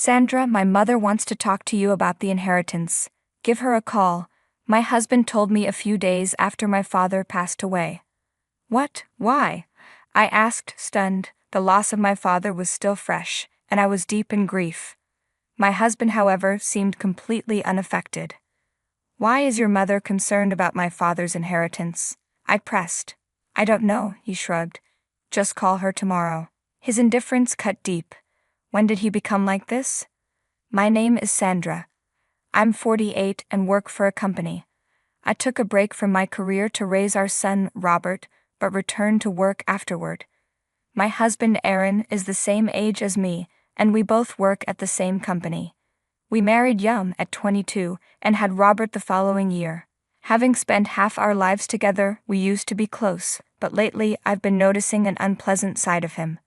Sandra, my mother wants to talk to you about the inheritance. Give her a call. My husband told me a few days after my father passed away. What? Why? I asked, stunned. The loss of my father was still fresh, and I was deep in grief. My husband, however, seemed completely unaffected. Why is your mother concerned about my father's inheritance? I pressed. I don't know, he shrugged. Just call her tomorrow. His indifference cut deep. When did he become like this? My name is Sandra. I'm 48 and work for a company. I took a break from my career to raise our son, Robert, but returned to work afterward. My husband, Aaron, is the same age as me, and we both work at the same company. We married young at 22 and had Robert the following year. Having spent half our lives together, we used to be close, but lately I've been noticing an unpleasant side of him.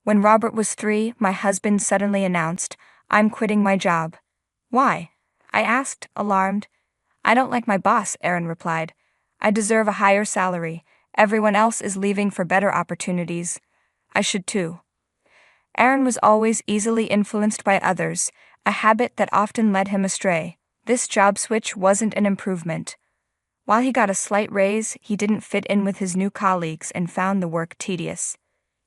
When Robert was 3, my husband suddenly announced, "I'm quitting my job." Why? I asked, alarmed. I don't like my boss, Aaron replied. I deserve a higher salary. Everyone else is leaving for better opportunities. I should too. Aaron was always easily influenced by others, a habit that often led him astray. This job switch wasn't an improvement. While he got a slight raise, he didn't fit in with his new colleagues and found the work tedious.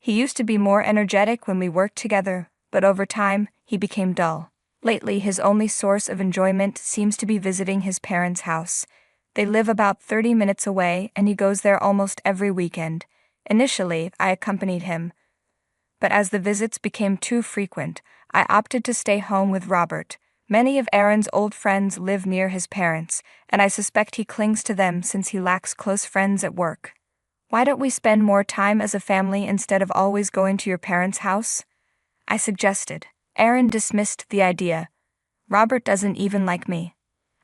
He used to be more energetic when we worked together, but over time, he became dull. Lately, his only source of enjoyment seems to be visiting his parents' house. They live about 30 minutes away, and he goes there almost every weekend. Initially, I accompanied him, but as the visits became too frequent, I opted to stay home with Robert. Many of Aaron's old friends live near his parents, and I suspect he clings to them since he lacks close friends at work. Why don't we spend more time as a family instead of always going to your parents' house? I suggested. Aaron dismissed the idea. Robert doesn't even like me.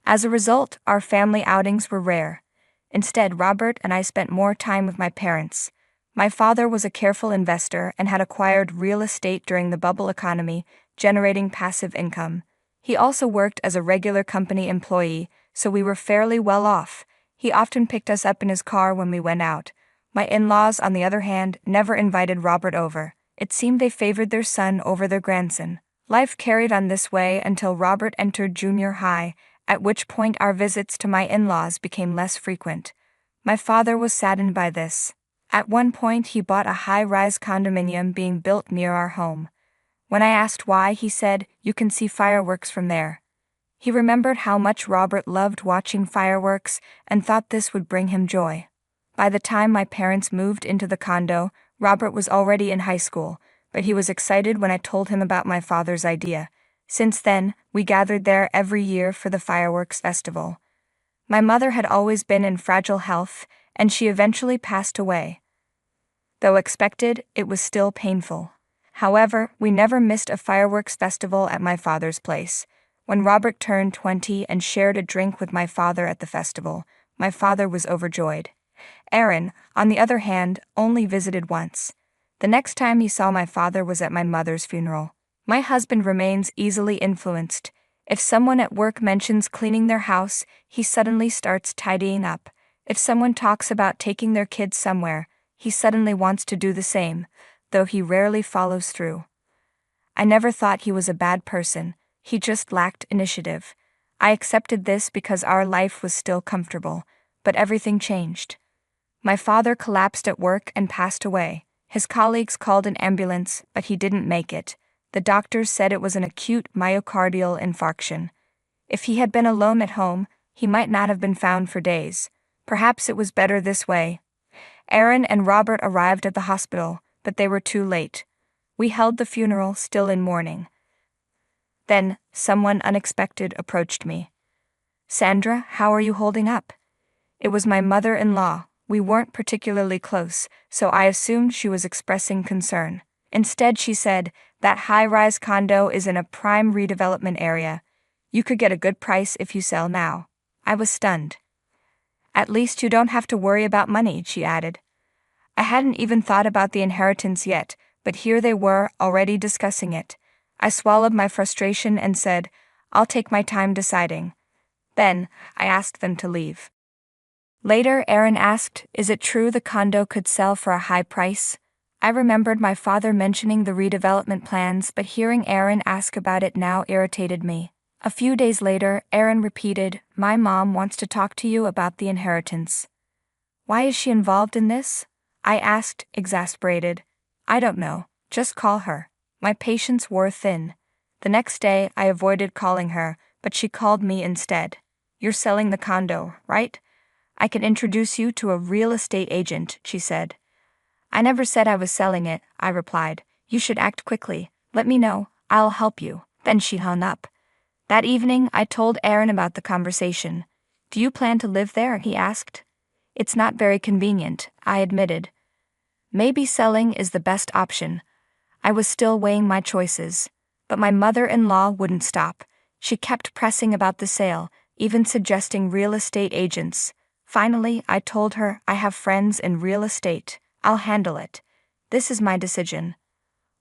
As a result, our family outings were rare. Instead, Robert and I spent more time with my parents. My father was a careful investor and had acquired real estate during the bubble economy, generating passive income. He also worked as a regular company employee, so we were fairly well off. He often picked us up in his car when we went out. My in-laws, on the other hand, never invited Robert over. It seemed they favored their son over their grandson. Life carried on this way until Robert entered junior high, at which point our visits to my in-laws became less frequent. My father was saddened by this. At one point, he bought a high-rise condominium being built near our home. When I asked why, he said, "You can see fireworks from there." He remembered how much Robert loved watching fireworks and thought this would bring him joy. By the time my parents moved into the condo, Robert was already in high school, but he was excited when I told him about my father's idea. Since then, we gathered there every year for the fireworks festival. My mother had always been in fragile health, and she eventually passed away. Though expected, it was still painful. However, we never missed a fireworks festival at my father's place. When Robert turned 20 and shared a drink with my father at the festival, my father was overjoyed. Aaron, on the other hand, only visited once. The next time he saw my father was at my mother's funeral. My husband remains easily influenced. If someone at work mentions cleaning their house, he suddenly starts tidying up. If someone talks about taking their kids somewhere, he suddenly wants to do the same, though he rarely follows through. I never thought he was a bad person, he just lacked initiative. I accepted this because our life was still comfortable, but everything changed. My father collapsed at work and passed away. His colleagues called an ambulance, but he didn't make it. The doctors said it was an acute myocardial infarction. If he had been alone at home, he might not have been found for days. Perhaps it was better this way. Aaron and Robert arrived at the hospital, but they were too late. We held the funeral still in mourning. Then, someone unexpected approached me. "Sandra, how are you holding up?" It was my mother-in-law. We weren't particularly close, so I assumed she was expressing concern. Instead, she said, "That high-rise condo is in a prime redevelopment area. You could get a good price if you sell now." I was stunned. "At least you don't have to worry about money," she added. I hadn't even thought about the inheritance yet, but here they were, already discussing it. I swallowed my frustration and said, "I'll take my time deciding." Then, I asked them to leave. Later, Aaron asked, "Is it true the condo could sell for a high price?" I remembered my father mentioning the redevelopment plans, but hearing Aaron ask about it now irritated me. A few days later, Aaron repeated, "My mom wants to talk to you about the inheritance." "Why is she involved in this?" I asked, exasperated. "I don't know, just call her." My patience wore thin. The next day, I avoided calling her, but she called me instead. "You're selling the condo, right? I can introduce you to a real estate agent," she said. "I never said I was selling it," I replied. "You should act quickly. Let me know, I'll help you." Then she hung up. That evening, I told Aaron about the conversation. "Do you plan to live there?" he asked. "It's not very convenient," I admitted. "Maybe selling is the best option." I was still weighing my choices. But my mother-in-law wouldn't stop. She kept pressing about the sale, even suggesting real estate agents. Finally, I told her, "I have friends in real estate. I'll handle it. This is my decision."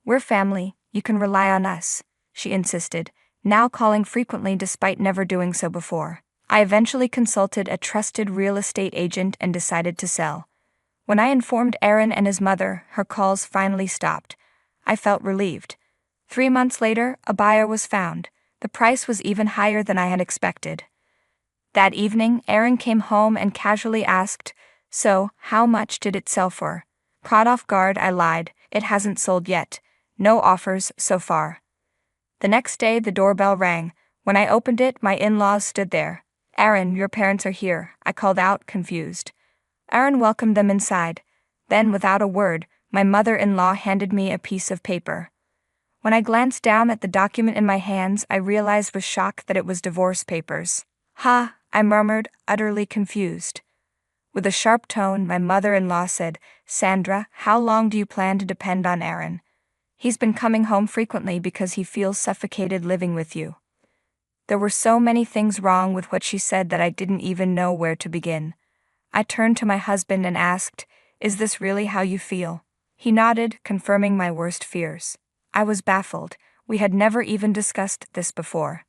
"We're family, you can rely on us," she insisted, now calling frequently despite never doing so before. I eventually consulted a trusted real estate agent and decided to sell. When I informed Aaron and his mother, her calls finally stopped. I felt relieved. 3 months later, a buyer was found. The price was even higher than I had expected. That evening, Aaron came home and casually asked, "So, how much did it sell for?" Caught off guard, I lied, "It hasn't sold yet. No offers so far." The next day, the doorbell rang. When I opened it, my in-laws stood there. "Aaron, your parents are here," I called out, confused. Aaron welcomed them inside. Then, without a word, my mother-in-law handed me a piece of paper. When I glanced down at the document in my hands, I realized with shock that it was divorce papers. "Ha," I murmured, utterly confused. With a sharp tone, my mother-in-law said, "Sandra, how long do you plan to depend on Aaron? He's been coming home frequently because he feels suffocated living with you." There were so many things wrong with what she said that I didn't even know where to begin. I turned to my husband and asked, "Is this really how you feel?" He nodded, confirming my worst fears. I was baffled. We had never even discussed this before.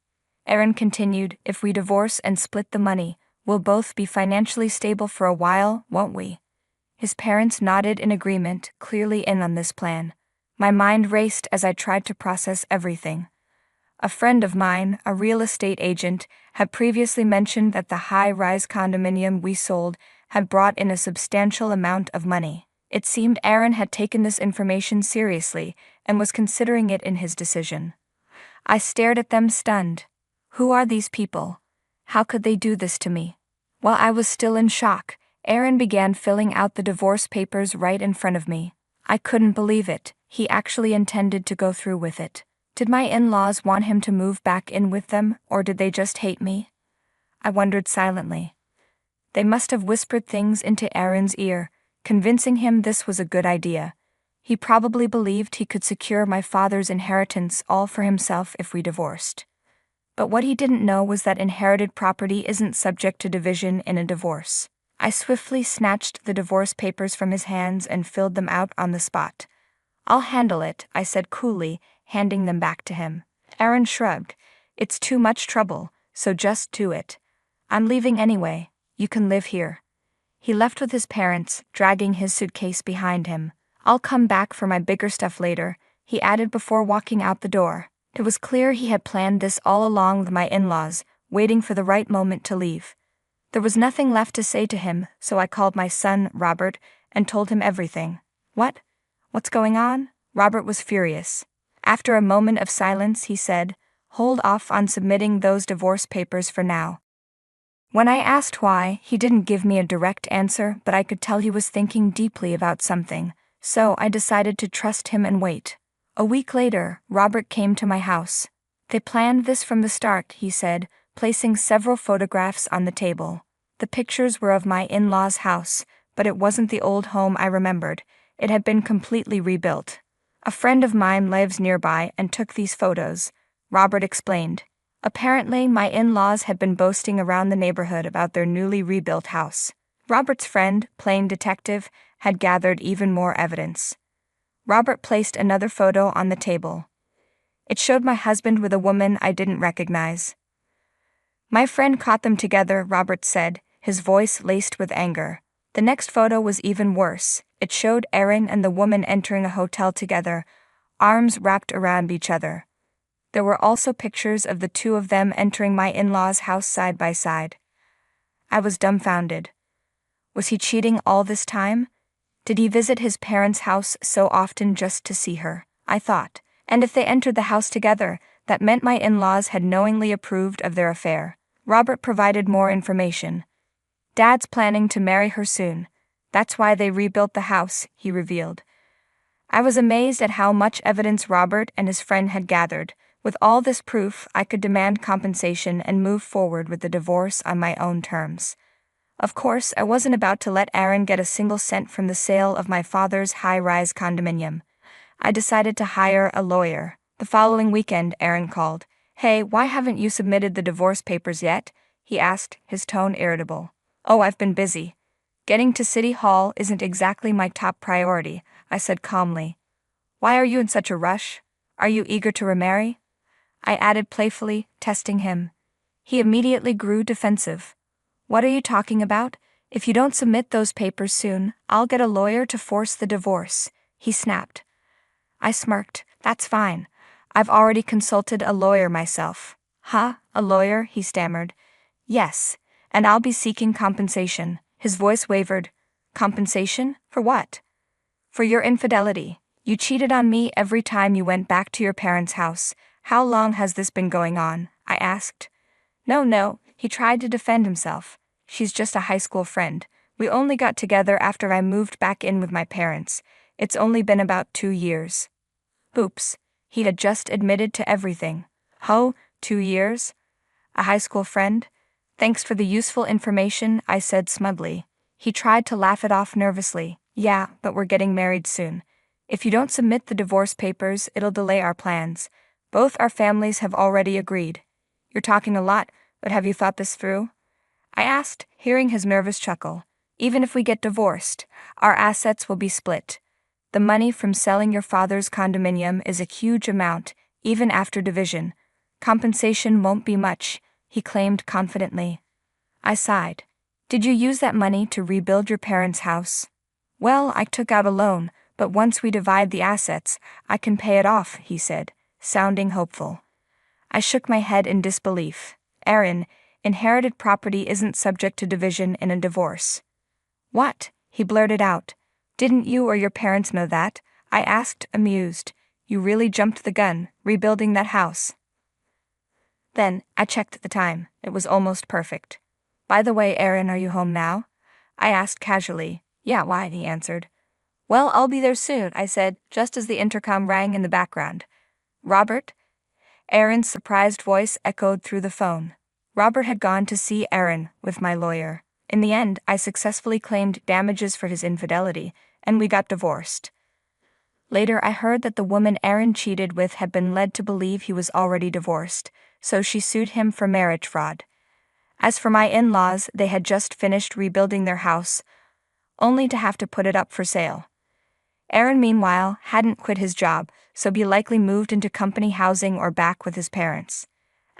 Aaron continued, "If we divorce and split the money, we'll both be financially stable for a while, won't we?" His parents nodded in agreement, clearly in on this plan. My mind raced as I tried to process everything. A friend of mine, a real estate agent, had previously mentioned that the high-rise condominium we sold had brought in a substantial amount of money. It seemed Aaron had taken this information seriously and was considering it in his decision. I stared at them stunned. Who are these people? How could they do this to me? While I was still in shock, Aaron began filling out the divorce papers right in front of me. I couldn't believe it. He actually intended to go through with it. Did my in-laws want him to move back in with them, or did they just hate me? I wondered silently. They must have whispered things into Aaron's ear, convincing him this was a good idea. He probably believed he could secure my father's inheritance all for himself if we divorced. But what he didn't know was that inherited property isn't subject to division in a divorce. I swiftly snatched the divorce papers from his hands and filled them out on the spot. "I'll handle it," I said coolly, handing them back to him. Aaron shrugged. "It's too much trouble, so just do it. I'm leaving anyway. You can live here." He left with his parents, dragging his suitcase behind him. "I'll come back for my bigger stuff later," he added before walking out the door. It was clear he had planned this all along with my in-laws, waiting for the right moment to leave. There was nothing left to say to him, so I called my son, Robert, and told him everything. "What? What's going on?" Robert was furious. After a moment of silence, he said, "Hold off on submitting those divorce papers for now." When I asked why, he didn't give me a direct answer, but I could tell he was thinking deeply about something, so I decided to trust him and wait. A week later, Robert came to my house. "They planned this from the start," he said, placing several photographs on the table. The pictures were of my in-laws' house, but it wasn't the old home I remembered. It had been completely rebuilt. "A friend of mine lives nearby and took these photos," Robert explained. Apparently, my in-laws had been boasting around the neighborhood about their newly rebuilt house. Robert's friend, playing detective, had gathered even more evidence. Robert placed another photo on the table. It showed my husband with a woman I didn't recognize. "My friend caught them together," Robert said, his voice laced with anger. The next photo was even worse. It showed Aaron and the woman entering a hotel together, arms wrapped around each other. There were also pictures of the two of them entering my in-laws' house side by side. I was dumbfounded. Was he cheating all this time? Did he visit his parents' house so often just to see her? I thought. And if they entered the house together, that meant my in-laws had knowingly approved of their affair. Robert provided more information. Dad's planning to marry her soon. That's why they rebuilt the house, he revealed. I was amazed at how much evidence Robert and his friend had gathered. With all this proof, I could demand compensation and move forward with the divorce on my own terms. Of course, I wasn't about to let Aaron get a single cent from the sale of my father's high-rise condominium. I decided to hire a lawyer. The following weekend, Aaron called. "Hey, why haven't you submitted the divorce papers yet?" he asked, his tone irritable. "Oh, I've been busy. Getting to City Hall isn't exactly my top priority," I said calmly. "Why are you in such a rush? Are you eager to remarry?" I added playfully, testing him. He immediately grew defensive. "What are you talking about? If you don't submit those papers soon, I'll get a lawyer to force the divorce," he snapped. I smirked. "That's fine. I've already consulted a lawyer myself." "Huh? A lawyer?" he stammered. "Yes, and I'll be seeking compensation." His voice wavered. "Compensation? For what?" "For your infidelity. You cheated on me every time you went back to your parents' house. How long has this been going on?" I asked. No, he tried to defend himself. "She's just a high school friend. We only got together after I moved back in with my parents. It's only been about 2 years. Oops, he had just admitted to everything. "Ho, 2 years? A high school friend? Thanks for the useful information," I said smugly. He tried to laugh it off nervously. "Yeah, but we're getting married soon. If you don't submit the divorce papers, it'll delay our plans. Both our families have already agreed." "You're talking a lot, but have you thought this through?" I asked, hearing his nervous chuckle. "Even if we get divorced, our assets will be split. The money from selling your father's condominium is a huge amount, even after division. Compensation won't be much," he claimed confidently. I sighed. "Did you use that money to rebuild your parents' house?" "Well, I took out a loan, but once we divide the assets, I can pay it off," he said, sounding hopeful. I shook my head in disbelief. "Aaron, inherited property isn't subject to division in a divorce." "What?" he blurted out. "Didn't you or your parents know that?" I asked, amused. "You really jumped the gun, rebuilding that house." Then, I checked the time. It was almost perfect. "By the way, Aaron, are you home now?" I asked casually. "Yeah, why?" he answered. "Well, I'll be there soon," I said, just as the intercom rang in the background. "Robert?" Aaron's surprised voice echoed through the phone. Robert had gone to see Aaron with my lawyer. In the end, I successfully claimed damages for his infidelity, and we got divorced. Later, I heard that the woman Aaron cheated with had been led to believe he was already divorced, so she sued him for marriage fraud. As for my in-laws, they had just finished rebuilding their house, only to have to put it up for sale. Aaron, meanwhile, hadn't quit his job, so he likely moved into company housing or back with his parents.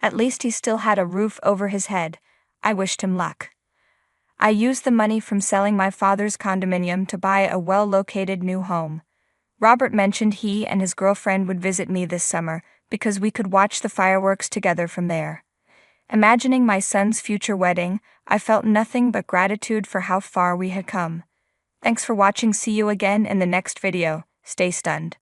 At least he still had a roof over his head. I wished him luck. I used the money from selling my father's condominium to buy a well-located new home. Robert mentioned he and his girlfriend would visit me this summer because we could watch the fireworks together from there. Imagining my son's future wedding, I felt nothing but gratitude for how far we had come. Thanks for watching. See you again in the next video. Stay stunned.